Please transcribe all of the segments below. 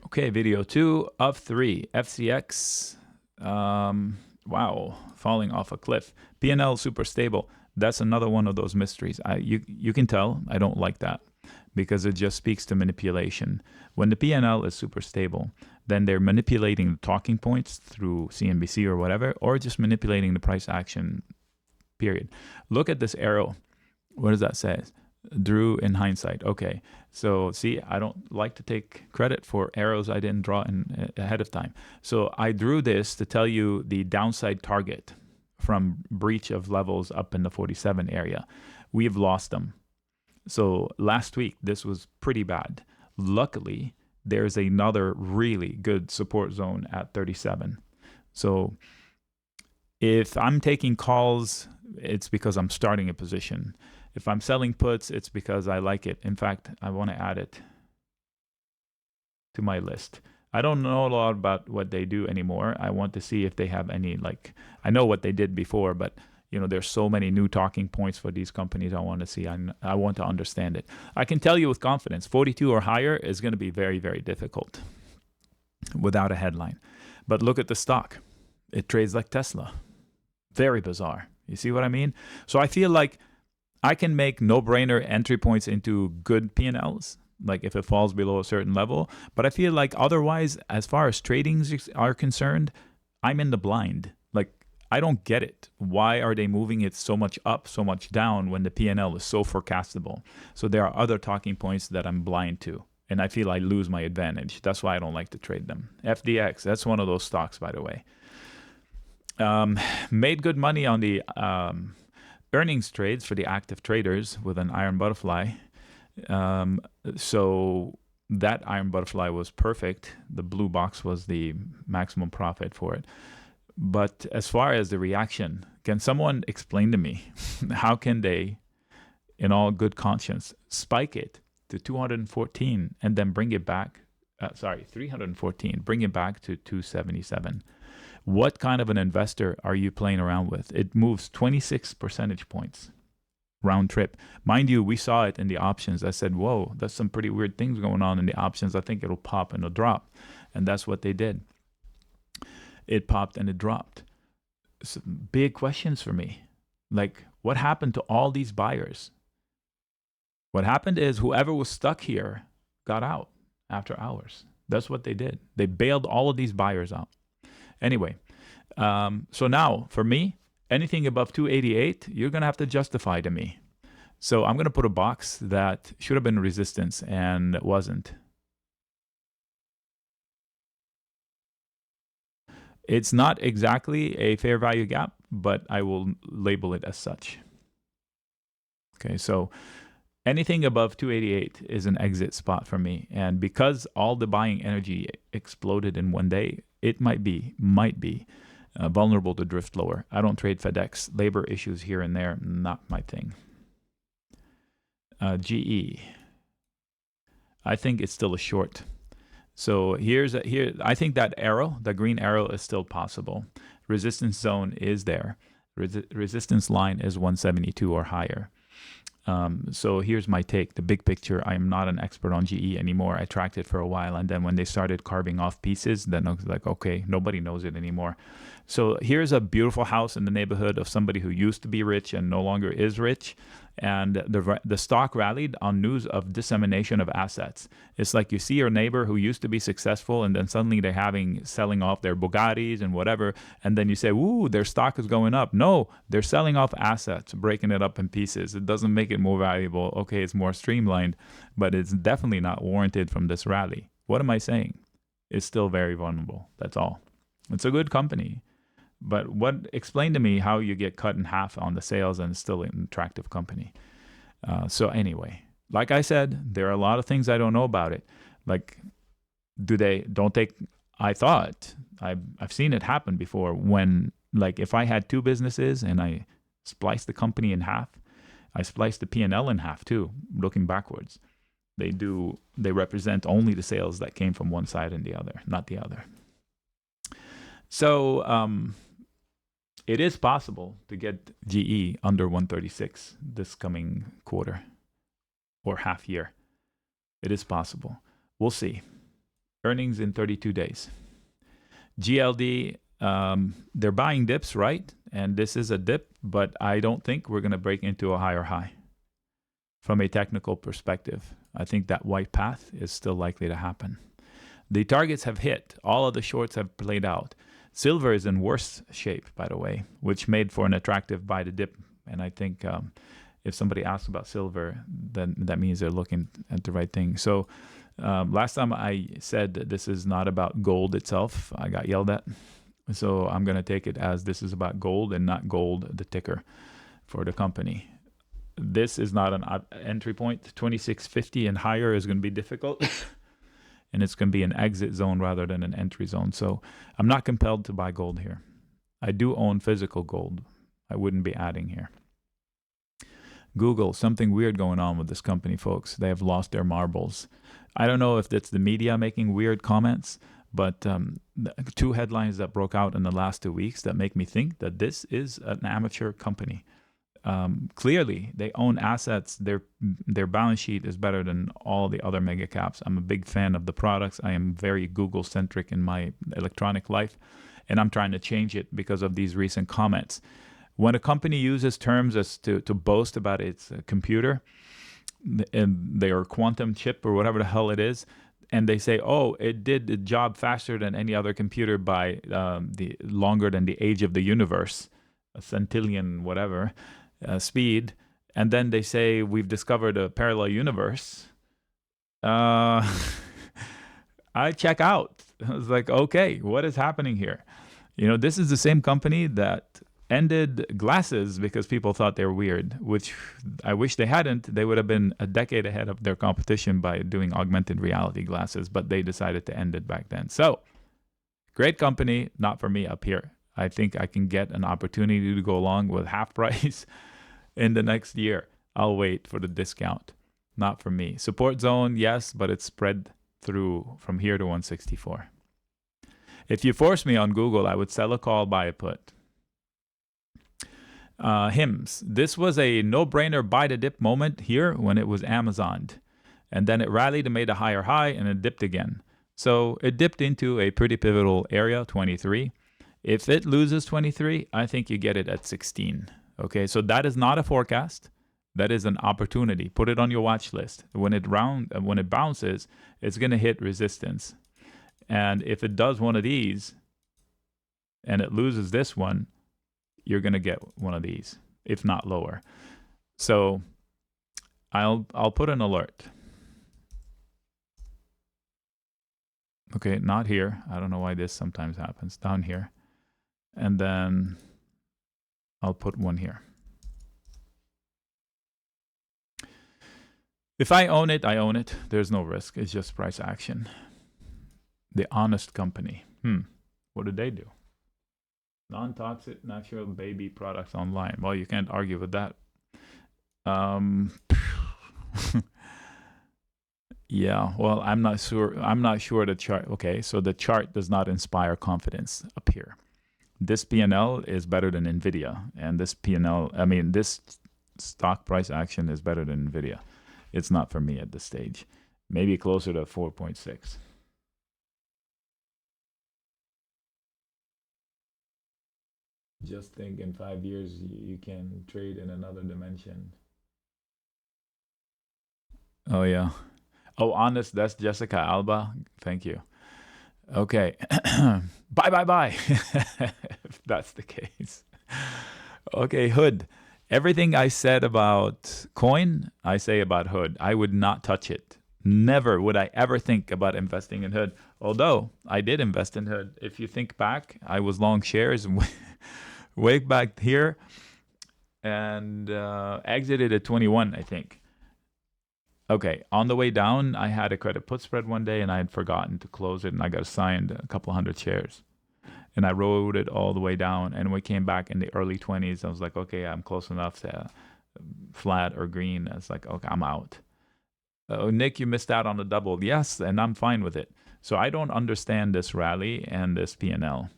Okay, video 2 of 3. FCX, wow, falling off a cliff. P&L super stable. That's another one of those mysteries. You can tell I don't like that because it just speaks to manipulation. When the P&L is super stable, then they're manipulating the talking points through CNBC or whatever, or just manipulating the price action, period. Look at this arrow. What does that say? Drew in hindsight. Okay, so see, I don't like to take credit for arrows I didn't draw in ahead of time. So I drew this to tell you the downside target from breach of levels up in the 47 area. We've lost them. So last week, this was pretty bad. Luckily, there's another really good support zone at 37. So if I'm taking calls, it's because I'm starting a position. If I'm selling puts, it's because I like it. In fact, I want to add it to my list. I don't know a lot about what they do anymore. I want to see if they have any, like, I know what they did before, but you know, there's so many new talking points for these companies I want to see. I want to understand it. I can tell you with confidence, 42 or higher is going to be very, very difficult without a headline. But look at the stock. It trades like Tesla. Very bizarre. You see what I mean? So I feel like I can make no-brainer entry points into good P&Ls, like if it falls below a certain level. But I feel like otherwise, as far as tradings are concerned, I'm in the blind. Like, I don't get it. Why are they moving it so much up, so much down when the P&L is so forecastable? So there are other talking points that I'm blind to, and I feel I lose my advantage. That's why I don't like to trade them. FDX, that's one of those stocks, by the way. Made good money on the earnings trades for the active traders with an iron butterfly. So that iron butterfly was perfect. The blue box was the maximum profit for it. But as far as the reaction, can someone explain to me how can they, in all good conscience, spike it to 214 and then bring it back, 314, bring it back to 277? What kind of an investor are you playing around with? It moves 26 percentage points round trip. Mind you, we saw it in the options. I said, whoa, that's some pretty weird things going on in the options. I think it'll pop and it'll drop. And that's what they did. It popped and it dropped. Some big questions for me. Like, what happened to all these buyers? What happened is whoever was stuck here got out after hours. That's what they did. They bailed all of these buyers out. Anyway, so now for me, anything above 288, you're going to have to justify to me. So I'm going to put a box that should have been resistance and wasn't. It's not exactly a fair value gap, but I will label it as such. Okay, so anything above 288 is an exit spot for me. And because all the buying energy exploded in one day, it might be vulnerable to drift lower. I don't trade FedEx. Labor issues here and there, not my thing. GE. I think it's still a short. So here, I think that arrow, the green arrow, is still possible. Resistance zone is there. Resistance line is 172 or higher. So here's my take. The big picture, I am not an expert on GE anymore. I tracked it for a while, and then when they started carving off pieces, then I was like, okay, nobody knows it anymore. So here's a beautiful house in the neighborhood of somebody who used to be rich and no longer is rich. And the stock rallied on news of dissemination of assets. It's like you see your neighbor who used to be successful, and then suddenly they're selling off their Bugattis and whatever, and then you say, ooh, their stock is going up. No, they're selling off assets, breaking it up in pieces. It doesn't make it more valuable. Okay, it's more streamlined, but it's definitely not warranted from this rally. What am I saying? It's still very vulnerable. That's all. It's a good company. But explain to me how you get cut in half on the sales and it's still an attractive company. So anyway, like I said, there are a lot of things I don't know about it. Like, I thought, I've seen it happen before when, like, if I had two businesses and I spliced the company in half, I spliced the P&L in half too, looking backwards. They represent only the sales that came from one side and the other, not the other. So, it is possible to get GE under 136 this coming quarter or half year. It is possible. We'll see. earnings in 32 days. GLD, they're buying dips, right? And this is a dip, but I don't think we're going to break into a higher high. From a technical perspective, I think that white path is still likely to happen. The targets have hit. All of the shorts have played out. Silver is in worse shape, by the way, which made for an attractive buy the dip. And I think if somebody asks about silver, then that means they're looking at the right thing. So last time I said that this is not about gold itself, I got yelled at. So I'm going to take it as this is about gold and not gold, the ticker for the company. This is not an entry point. 2650 and higher is going to be difficult. And it's going to be an exit zone rather than an entry zone. So I'm not compelled to buy gold here. I do own physical gold. I wouldn't be adding here. Google, something weird going on with this company, folks. They have lost their marbles. I don't know if that's the media making weird comments, but two headlines that broke out in the last 2 weeks that make me think that this is an amateur company. Clearly, they own assets. Their balance sheet is better than all the other mega caps. I'm a big fan of the products. I am very Google-centric in my electronic life, and I'm trying to change it because of these recent comments. When a company uses terms as to boast about its computer, and their quantum chip or whatever the hell it is, and they say, oh, it did the job faster than any other computer by the longer than the age of the universe, a centillion whatever, speed, and then they say we've discovered a parallel universe, I check out. I was like, okay, what is happening here? You know, this is the same company that ended glasses because people thought they were weird, which I wish they hadn't. They would have been a decade ahead of their competition by doing augmented reality glasses, but they decided to end it back then. So, great company, not for me up here. I think I can get an opportunity to go along with half price in the next year. I'll wait for the discount. Not for me. Support zone, yes, but it's spread through from here to 164. If you force me on Google, I would sell a call, buy a put. HIMS. This was a no-brainer buy the dip moment here when it was Amazoned. And then it rallied and made a higher high and it dipped again. So it dipped into a pretty pivotal area, 23. If it loses 23, I think you get it at 16. Okay, so that is not a forecast. That is an opportunity. Put it on your watch list. When it bounces, it's going to hit resistance. And if it does one of these and it loses this one, you're going to get one of these, if not lower. So I'll put an alert. Okay, not here. I don't know why this sometimes happens. Down here. And then I'll put one here. If I own it, I own it. There's no risk. It's just price action. The Honest Company. What did they do? Non-toxic natural baby products online. Well, you can't argue with that. Yeah, well, I'm not sure the chart. Okay, so the chart does not inspire confidence up here. This P&L is better than NVIDIA, and this P&L, I mean, this stock price action is better than NVIDIA. It's not for me at this stage. Maybe closer to 4.6. Just think in 5 years, you can trade in another dimension. Oh, yeah. Oh, honest, that's Jessica Alba. Thank you. Okay. Bye. If that's the case. Okay, Hood. Everything I said about coin, I say about Hood. I would not touch it. Never would I ever think about investing in Hood. Although I did invest in Hood. If you think back, I was long shares way back here and exited at 21, I think. Okay, on the way down, I had a credit put spread one day and I had forgotten to close it and I got assigned a couple hundred shares. And I rode it all the way down. And we came back in the early 20s. I was like, okay, I'm close enough to flat or green. I was like, okay, I'm out. Oh, Nick, you missed out on the double. Yes, and I'm fine with it. So I don't understand this rally and this P&L.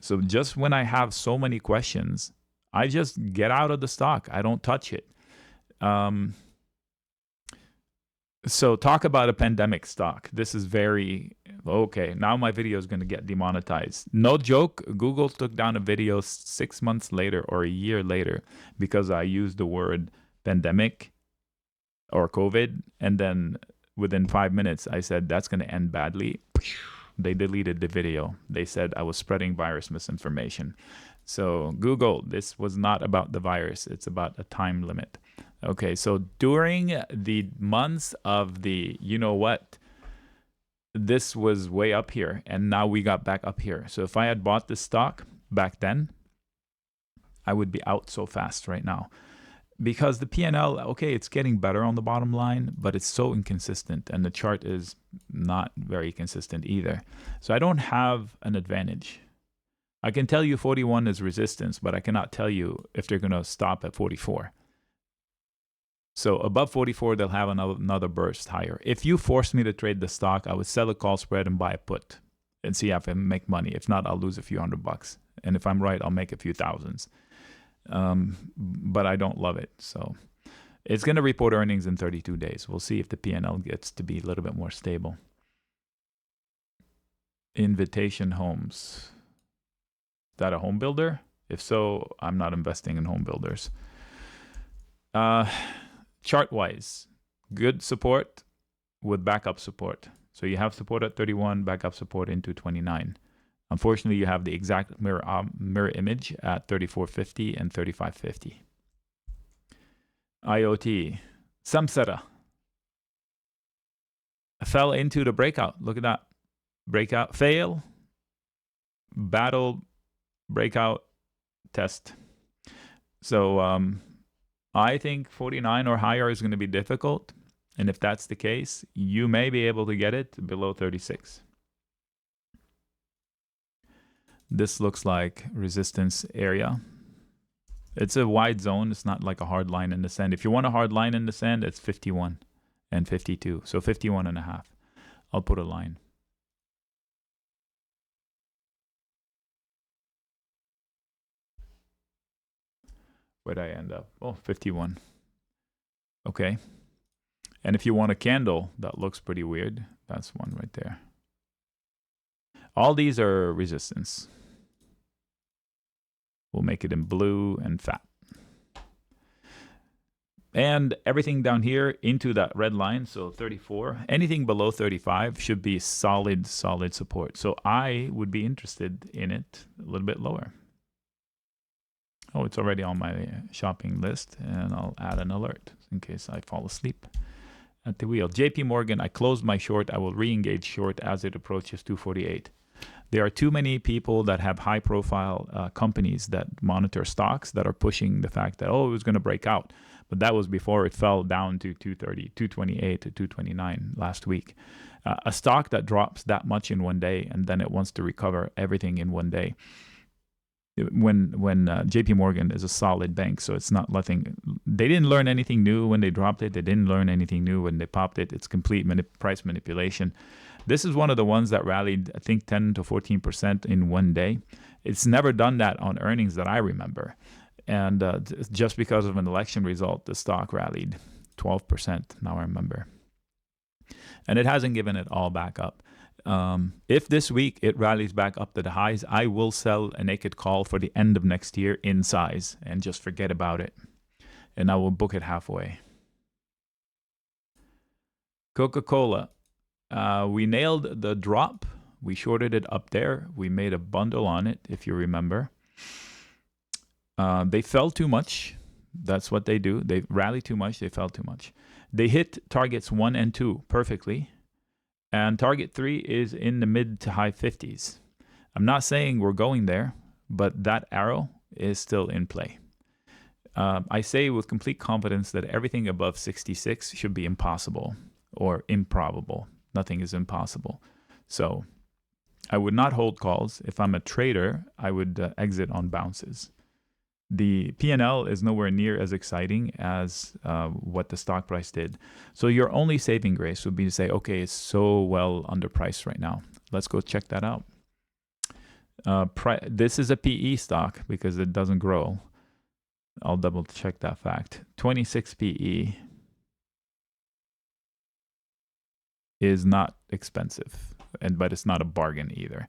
So just when I have so many questions, I just get out of the stock. I don't touch it. So talk about a pandemic stock. This is very okay. Now my video is going to get demonetized. No joke. Google took down a video 6 months later or a year later because I used the word pandemic or COVID. And then within 5 minutes, I said that's going to end badly. They deleted the video. They said I was spreading virus misinformation. So Google, this was not about the virus. It's about a time limit. Okay, so during the months of the, you know what, this was way up here, and now we got back up here. So if I had bought this stock back then, I would be out so fast right now. Because the P&L, okay, it's getting better on the bottom line, but it's so inconsistent, and the chart is not very consistent either. So I don't have an advantage. I can tell you 41 is resistance, but I cannot tell you if they're going to stop at 44. So above 44, they'll have another burst higher. If you force me to trade the stock, I would sell a call spread and buy a put and see if I make money. If not, I'll lose a few $100. And if I'm right, I'll make a few thousands. But I don't love it. So it's going to report earnings in 32 days. We'll see if the P&L gets to be a little bit more stable. Invitation Homes. Is that a home builder? If so, I'm not investing in home builders. Chart-wise, good support with backup support. So you have support at 31, backup support into 29. Unfortunately, you have the exact mirror image at 34.50 and 35.50. IoT, Samsara fell into the breakout. Look at that. Breakout, fail, battle, breakout, test. So I think 49 or higher is going to be difficult. And if that's the case, you may be able to get it below 36. This looks like resistance area. It's a wide zone. It's not like a hard line in the sand. If you want a hard line in the sand, it's 51 and 52. So 51 and a half. I'll put a line. Where'd I end up? Oh, 51. Okay. And if you want a candle, that looks pretty weird. That's one right there. All these are resistance. We'll make it in blue and fat. And everything down here into that red line, so 34. Anything below 35 should be solid support. So I would be interested in it a little bit lower. Oh, it's already on my shopping list, and I'll add an alert in case I fall asleep at the wheel. JP Morgan, I closed my short. I will re-engage short as it approaches 248. There are too many people that have high-profile companies that monitor stocks that are pushing the fact that, oh, it was going to break out. But that was before it fell down to 230, 228 to 229 last week. A stock that drops that much in one day and then it wants to recover everything in one day. When JP Morgan is a solid bank, so it's not nothing. They didn't learn anything new when they dropped it. They didn't learn anything new when they popped it. It's complete price manipulation. This is one of the ones that rallied, I think, 10 to 14% in one day. It's never done that on earnings that I remember. And just because of an election result, the stock rallied 12%, now I remember. And it hasn't given it all back up. If this week it rallies back up to the highs, I will sell a naked call for the end of next year in size and just forget about it. And I will book it halfway. Coca-Cola. We nailed the drop. We shorted it up there. We made a bundle on it, if you remember. They fell too much. That's what they do. They rally too much. They fell too much. They hit targets 1 and 2 perfectly. And target 3 is in the mid to high 50s. I'm not saying we're going there, but that arrow is still in play. I say with complete confidence that everything above 66 should be impossible or improbable. Nothing is impossible. So I would not hold calls. If I'm a trader, I would exit on bounces. The P&L is nowhere near as exciting as what the stock price did. So your only saving grace would be to say, okay, it's so well underpriced right now. Let's go check that out. This is a PE stock because it doesn't grow. I'll double check that fact. 26 PE. is not expensive, but it's not a bargain either.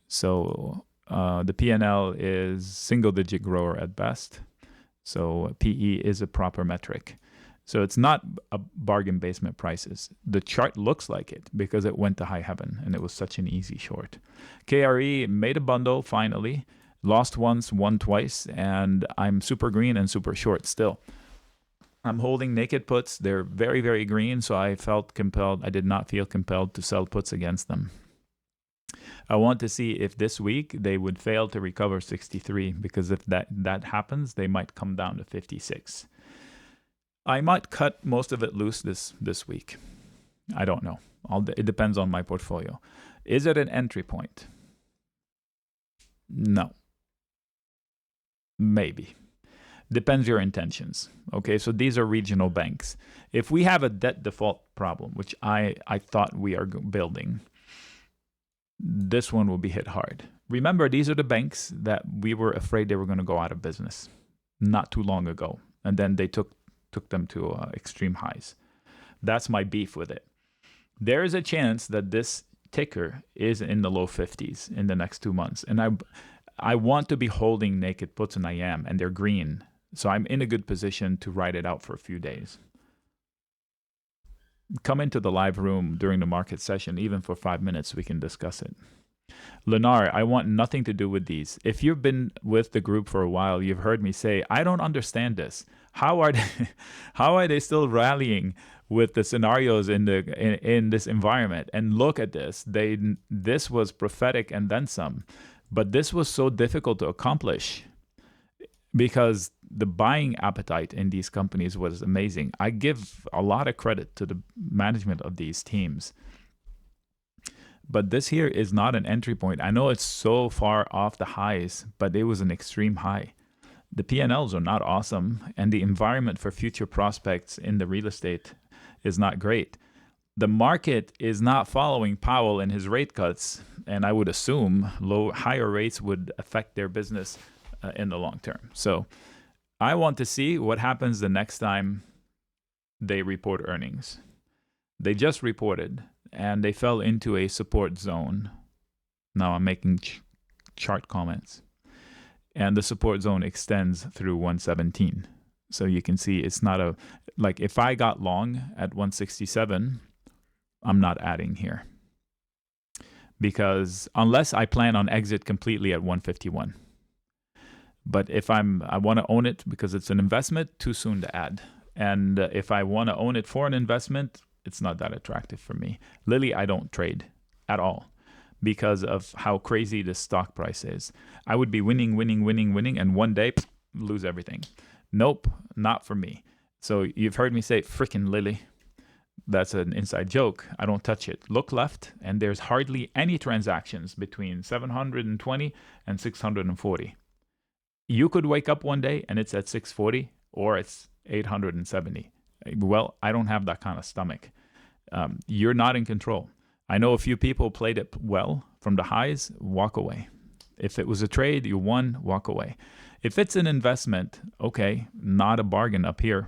So the P&L is single-digit grower at best. So PE is a proper metric. So it's not a bargain basement prices. The chart looks like it because it went to high heaven and it was such an easy short. KRE made a bundle finally, lost once, won twice, and I'm super green and super short still. I'm holding naked puts. They're very, very green, so I felt compelled. I did not feel compelled to sell puts against them. I want to see if this week they would fail to recover 63, because if that happens, they might come down to 56. I might cut most of it loose this week. I don't know. It depends on my portfolio. Is it an entry point? No. Maybe. Depends your intentions. Okay, so these are regional banks. If we have a debt default problem, which I thought we are building, this one will be hit hard. Remember, these are the banks that we were afraid they were going to go out of business not too long ago. And then they took them to extreme highs. That's my beef with it. There is a chance that this ticker is in the low 50s in the next 2 months. And I want to be holding naked puts, and I am, and they're green. So I'm in a good position to ride it out for a few days. Come into the live room during the market session, even for 5 minutes, we can discuss it. Lenar, I want nothing to do with these. If you've been with the group for a while, you've heard me say, I don't understand this. How are they still rallying with the scenarios in this environment? And look at this. This was prophetic and then some. But this was so difficult to accomplish because the buying appetite in these companies was amazing. I give a lot of credit to the management of these teams. But this here is not an entry point. I know it's so far off the highs, but it was an extreme high. The P&Ls are not awesome, and the environment for future prospects in the real estate is not great. The market is not following Powell in his rate cuts, and I would assume higher rates would affect their business in the long term. So I want to see what happens the next time they report earnings. They just reported, and they fell into a support zone. Now I'm making chart comments. And the support zone extends through 117. So you can see it's not like if I got long at 167, I'm not adding here. Because unless I plan on exit completely at 151. But if I want to own it because it's an investment, too soon to add. And if I want to own it for an investment, it's not that attractive for me. Lily, I don't trade at all because of how crazy the stock price is. I would be winning, and one day, lose everything. Nope, not for me. So you've heard me say, frickin' Lily. That's an inside joke. I don't touch it. Look left, and there's hardly any transactions between 720 and 640. You could wake up one day and it's at 640 or it's 870. Well, I don't have that kind of stomach. You're not in control. I know a few people played it well from the highs, walk away. If it was a trade, you won, walk away. If it's an investment, okay, not a bargain up here,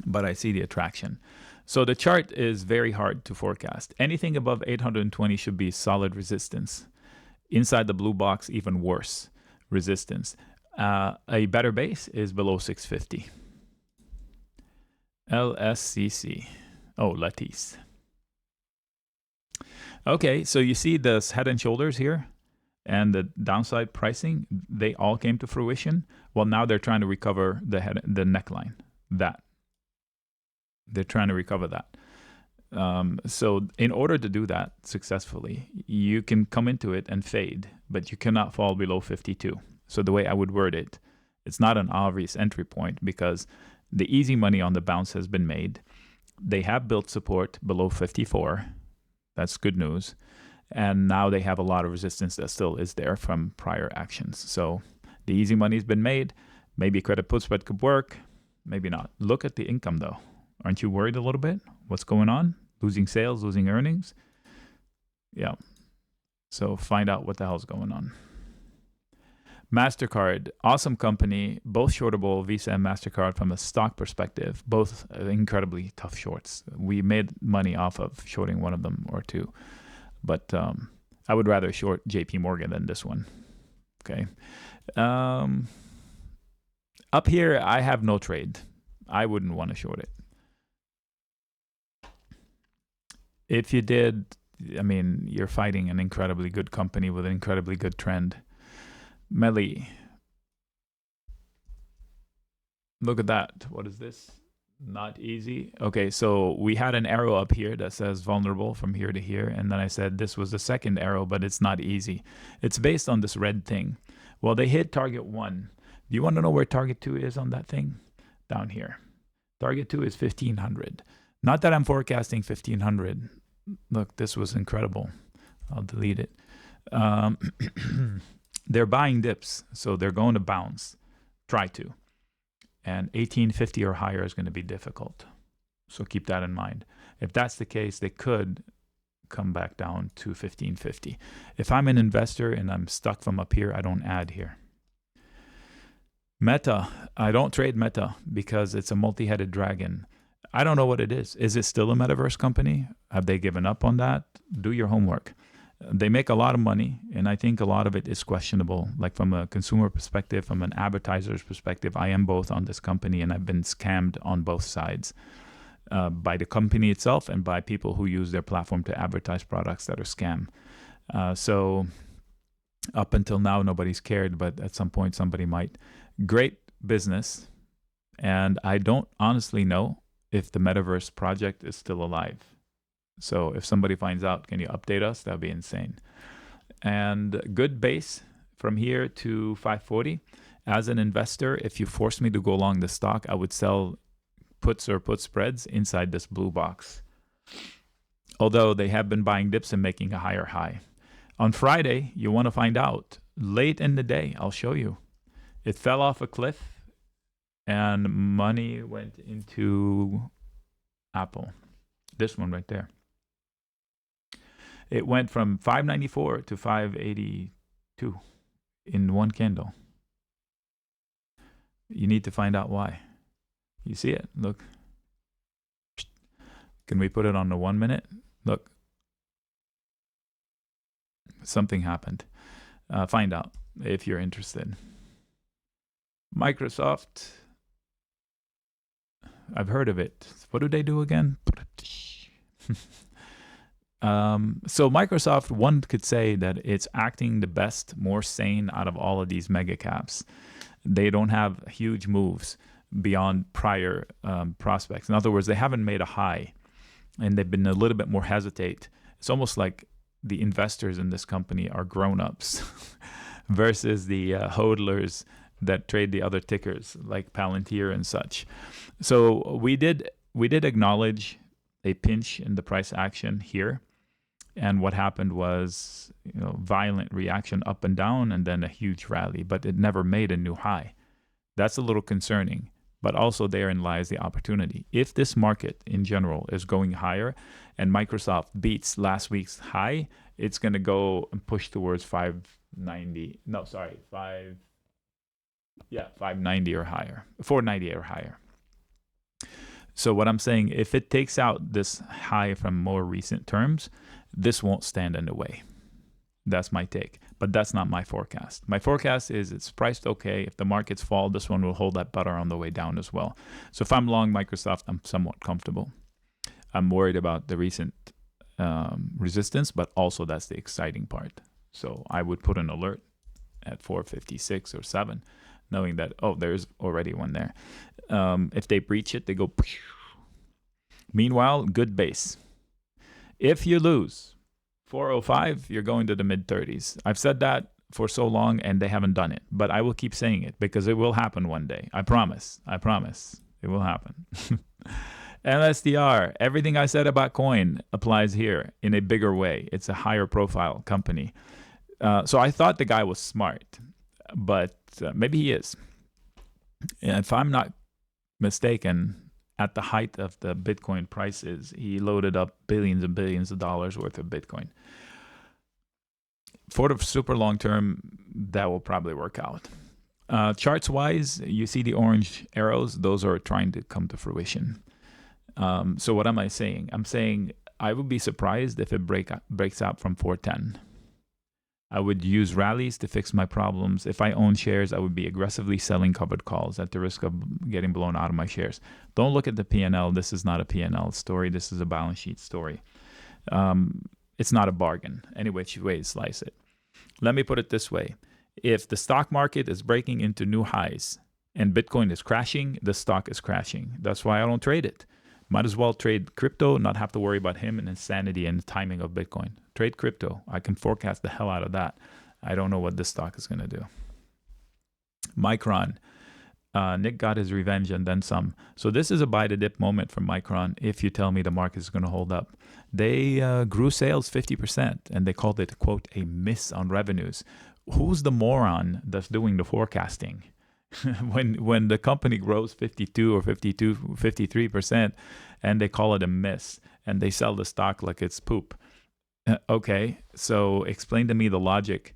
but I see the attraction. So the chart is very hard to forecast. Anything above 820 should be solid resistance. Inside the blue box, even worse resistance. A better base is below 650. LSCC. Oh, Latisse. Okay, so you see this head and shoulders here and the downside pricing, they all came to fruition. Well, now they're trying to recover the neckline. They're trying to recover that. So in order to do that successfully, you can come into it and fade, but you cannot fall below 52. So the way I would word it, it's not an obvious entry point because the easy money on the bounce has been made. They have built support below 54. That's good news. And now they have a lot of resistance that still is there from prior actions. So the easy money's been made. Maybe credit put spread could work. Maybe not. Look at the income though. Aren't you worried a little bit? What's going on? Losing sales, losing earnings? Yeah. So find out what the hell's going on. MasterCard, awesome company, both shortable, Visa and MasterCard from a stock perspective, both incredibly tough shorts. We made money off of shorting one of them or two, but I would rather short JP Morgan than this one. Okay. Up here, I have no trade. I wouldn't want to short it. If you did, I mean, you're fighting an incredibly good company with an incredibly good trend. MELI. Look at that. What is this? Not easy. Okay, so we had an arrow up here that says vulnerable from here to here, and then I said this was the second arrow, but it's not easy. It's based on this red thing. Well, they hit target 1. Do you want to know where target 2 is on that thing? Down here. Target 2 is 1500. Not that I'm forecasting 1500. Look, this was incredible. I'll delete it. They're buying dips, so they're going to bounce. Try to. And 1850 or higher is going to be difficult. So keep that in mind. If that's the case, they could come back down to 1550. If I'm an investor and I'm stuck from up here, I don't add here. Meta, I don't trade Meta because it's a multi-headed dragon. I don't know what it is. Is it still a metaverse company? Have they given up on that? Do your homework. They make a lot of money, and I think a lot of it is questionable. Like from a consumer perspective, from an advertiser's perspective, I am both on this company, and I've been scammed on both sides by the company itself and by people who use their platform to advertise products that are scam. So up until now, nobody's cared, but at some point, somebody might. Great business, and I don't honestly know if the metaverse project is still alive. So if somebody finds out, can you update us? That'd be insane. And good base from here to 540. As an investor, if you force me to go along the stock, I would sell puts or put spreads inside this blue box. Although they have been buying dips and making a higher high. On Friday, you want to find out. Late in the day, I'll show you. It fell off a cliff and money went into Apple. This one right there. It went from 594 to 582 in one candle. You need to find out why. You see it? Look. Can we put it on the 1 minute? Look. Something happened. Find out if you're interested. Microsoft. I've heard of it. What do they do again? So Microsoft, one could say that it's acting the best, more sane out of all of these mega caps. They don't have huge moves beyond prior prospects. In other words, they haven't made a high, and they've been a little bit more hesitate. It's almost like the investors in this company are grown-ups versus the hodlers that trade the other tickers like Palantir and such. So we did acknowledge a pinch in the price action here. And what happened was, violent reaction up and down and then a huge rally, but it never made a new high. That's a little concerning, but also therein lies the opportunity. If this market in general is going higher and Microsoft beats last week's high, it's going to go and push towards 590. No, sorry, 590 or higher, 498 or higher. So what I'm saying, if it takes out this high from more recent terms, this won't stand in the way. That's my take, but that's not my forecast. My forecast is it's priced okay. If the markets fall, this one will hold that butter on the way down as well. So if I'm long Microsoft, I'm somewhat comfortable. I'm worried about the recent resistance, but also that's the exciting part. So I would put an alert at 456 or 7, knowing that, there's already one there. If they breach it, they go. Meanwhile, good base. If you lose 405, you're going to the mid-30s. I've said that for so long, and they haven't done it. But I will keep saying it because it will happen one day. I promise. It will happen. MSTR, everything I said about coin applies here in a bigger way. It's a higher profile company. So I thought the guy was smart, but maybe he is. And if I'm not mistaken, at the height of the Bitcoin prices, he loaded up billions and billions of dollars worth of Bitcoin. For the super long term, that will probably work out. Charts wise, you see the orange arrows, those are trying to come to fruition. So what am I saying? I'm saying I would be surprised if it breaks out from 410. I would use rallies to fix my problems. If I own shares, I would be aggressively selling covered calls at the risk of getting blown out of my shares. Don't look at the P&L. This is not a P&L story. This is a balance sheet story. It's not a bargain, any which way you slice it. Let me put it this way. If the stock market is breaking into new highs and Bitcoin is crashing, the stock is crashing. That's why I don't trade it. Might as well trade crypto, not have to worry about him and insanity and the timing of Bitcoin. Trade crypto. I can forecast the hell out of that. I don't know what this stock is going to do. Micron. Nick got his revenge and then some. So this is a buy the dip moment for Micron if you tell me the market is going to hold up. They grew sales 50% and they called it, quote, a miss on revenues. Who's the moron that's doing the forecasting? when the company grows 52 or 53% and they call it a miss and they sell the stock like it's poop. Okay, so explain to me the logic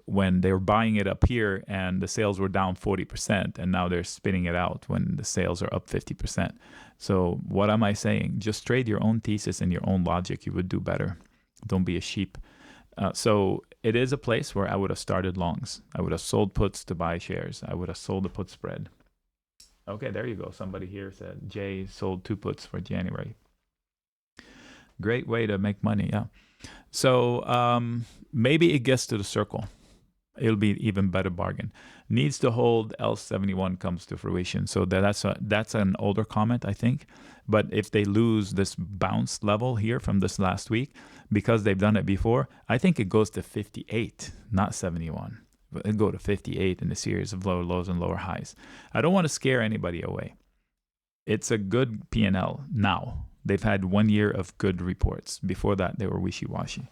when they were buying it up here and the sales were down 40% and now they're spitting it out when the sales are up 50%. So what am I saying? Just trade your own thesis and your own logic. You would do better. Don't be a sheep. So it is a place where I would have started longs. I would have sold puts to buy shares. I would have sold the put spread. Okay, there you go. Somebody here said Jay sold 2 puts for January. Great way to make money, yeah. So maybe it gets to the circle. It'll be an even better bargain. Needs to hold L71 comes to fruition. So that's an older comment, I think. But if they lose this bounce level here from this last week, because they've done it before, I think it goes to 58, not 71. It'll go to 58 in a series of lower lows and lower highs. I don't want to scare anybody away. It's a good P&L now. They've had 1 year of good reports. Before that, they were wishy-washy.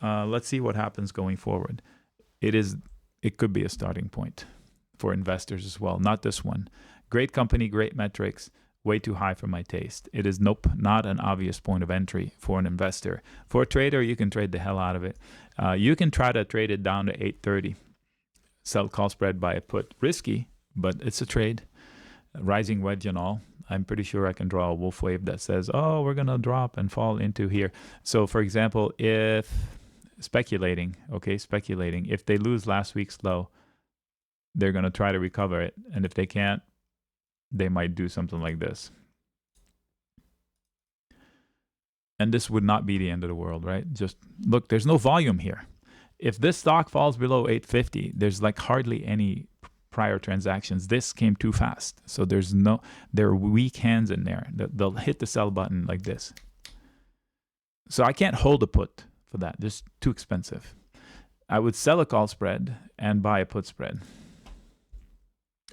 Let's see what happens going forward. It could be a starting point for investors as well. Not this one. Great company, great metrics, way too high for my taste. It is not an obvious point of entry for an investor. For a trader, you can trade the hell out of it. You can try to trade it down to 830. Sell call spread, buy a put. Risky, but it's a trade. Rising wedge and all. I'm pretty sure I can draw a wolf wave that says, oh, we're going to drop and fall into here. So for example, if speculating, if they lose last week's low, they're going to try to recover it. And if they can't, they might do something like this. And this would not be the end of the world, right? Just look, there's no volume here. If this stock falls below 850, there's like hardly any prior transactions. This came too fast. So there are weak hands in there. They'll hit the sell button like this. So I can't hold a put for that. Just too expensive. I would sell a call spread and buy a put spread.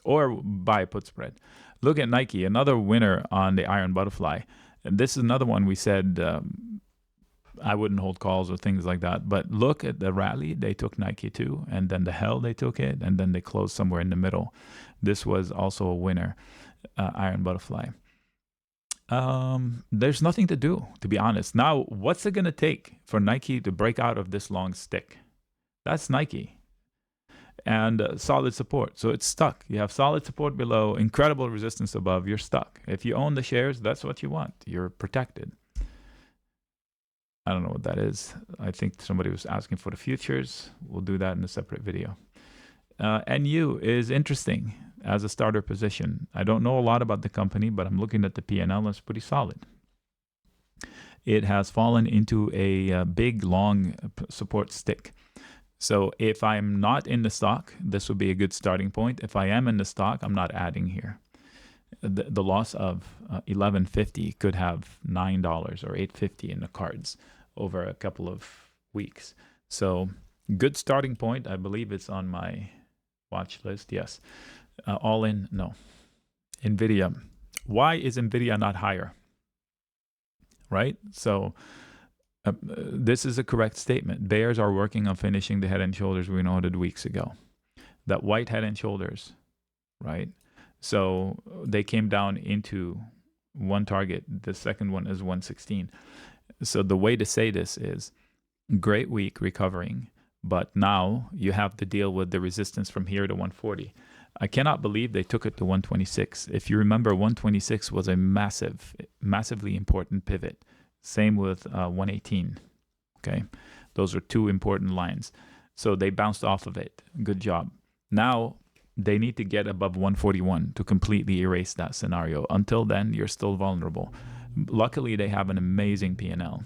Or buy a put spread. Look at Nike, another winner on the Iron Butterfly. And this is another one we said I wouldn't hold calls or things like that. But look at the rally. They took Nike too. And then the hell they took it. And then they closed somewhere in the middle. This was also a winner, Iron Butterfly. There's nothing to do, to be honest. Now, what's it going to take for Nike to break out of this long stick? That's Nike. And solid support. So it's stuck. You have solid support below, incredible resistance above, you're stuck. If you own the shares, that's what you want. You're protected. I don't know what that is. I think somebody was asking for the futures. We'll do that in a separate video. NU is interesting as a starter position. I don't know a lot about the company, but I'm looking at the P&L and it's pretty solid. It has fallen into a big, long support stick. So if I'm not in the stock, this would be a good starting point. If I am in the stock, I'm not adding here. The loss of $11.50 could have $9 or $8.50 in the cards over a couple of weeks. So good starting point. I believe it's on my watch list. Yes. All in, no. NVIDIA. Why is NVIDIA not higher? Right? So this is a correct statement. Bears are working on finishing the Head and Shoulders we noted weeks ago. That white Head and Shoulders, right? So they came down into one target. The second one is 116. So the way to say this is great week recovering, But now you have to deal with the resistance from here to 140. I cannot believe they took it to 126. If you remember, 126 was a massively important pivot. Same with 118. Okay, those are two important lines. So they bounced off of it. Good job. Now they need to get above 141 to completely erase that scenario. Until then, you're still vulnerable. Luckily, they have an amazing P&L.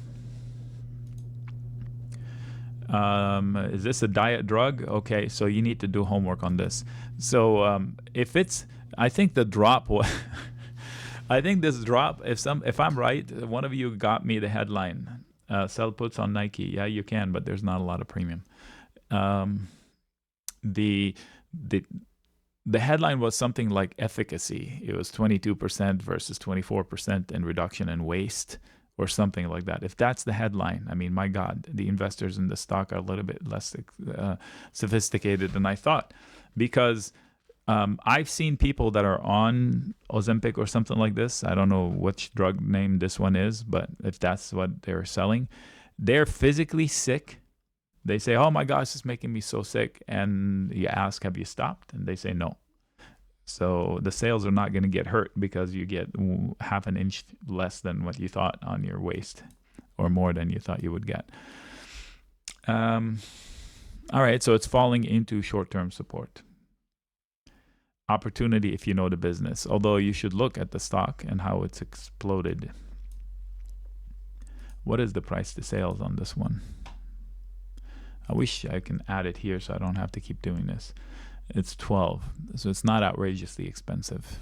Is this a diet drug? Okay, so you need to do homework on this. So if it's, I think the drop was, I think this drop, if I'm right, one of you got me the headline, sell puts on Nike. Yeah, you can, but there's not a lot of premium. The headline was something like efficacy. It was 22% versus 24% in reduction in waste, or something like that. If that's the headline, I mean, my God, the investors in the stock are a little bit less sophisticated than I thought, because I've seen people that are on Ozempic or something like this. I don't know which drug name this one is, but if that's what they're selling, they're physically sick. They say, oh my gosh, it's making me so sick. And you ask, have you stopped? And they say no. So the sales are not going to get hurt because you get half an inch less than what you thought on your waist, or more than you thought you would get. All right, so it's falling into short-term support. Opportunity if you know the business, although you should look at the stock and how it's exploded. What is the price to sales on this one? I wish I can add it here so I don't have to keep doing this. It's 12, so it's not outrageously expensive.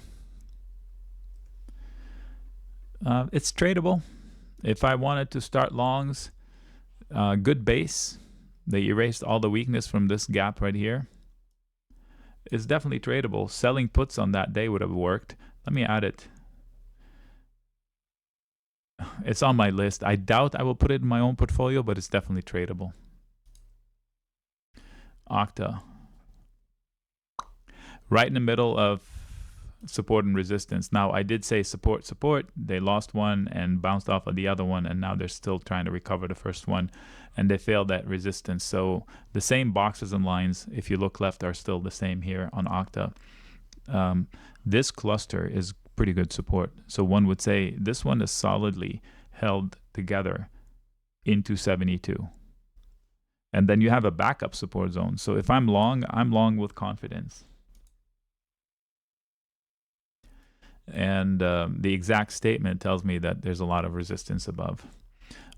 It's tradable. If I wanted to start longs, good base. They erased all the weakness from this gap right here. It's definitely tradable. Selling puts on that day would have worked. Let me add it. It's on my list. I doubt I will put it in my own portfolio, but it's definitely tradable. OKTA. Right in the middle of support and resistance. Now, I did say support. They lost one and bounced off of the other one, and now they're still trying to recover the first one, and they failed that resistance. So the same boxes and lines, if you look left, are still the same here on OKTA. This cluster is pretty good support. So one would say this one is solidly held together into 72. And then you have a backup support zone. So if I'm long with confidence. And the exact statement tells me that there's a lot of resistance above.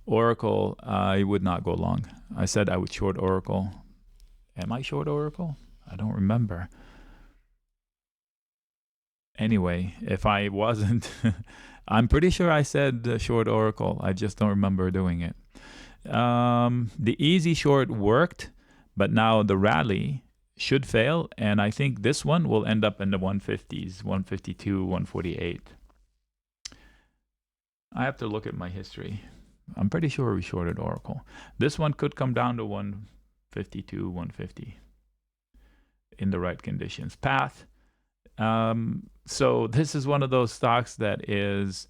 Oracle, I would not go long. I said I would short Oracle. Am I short Oracle? I don't remember. Anyway, if I wasn't, I'm pretty sure I said short Oracle. I just don't remember doing it. The easy short worked, but now the rally should fail, and I think this one will end up in the 150s, 152, 148. I have to look at my history. I'm pretty sure we shorted Oracle. This one could come down to 152, 150 in the right conditions. Path. So this is one of those stocks that is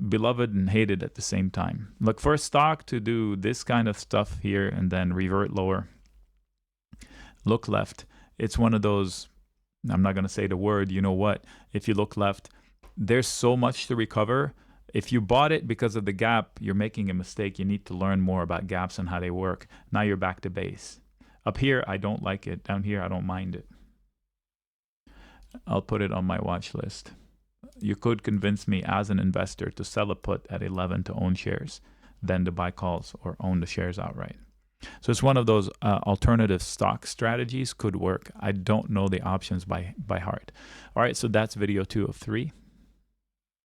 beloved and hated at the same time. Look, for a stock to do this kind of stuff here and then revert lower, look left. It's one of those, I'm not going to say the word, you know what. If you look left, there's so much to recover. If you bought it because of the gap, you're making a mistake. You need to learn more about gaps and how they work. Now you're back to base. Up here, I don't like it. Down here, I don't mind it. I'll put it on my watch list. You could convince me as an investor to sell a put at 11 to own shares, then to buy calls or own the shares outright. So it's one of those alternative stock strategies, could work. I don't know the options by heart. All right, so that's video 2 of 3.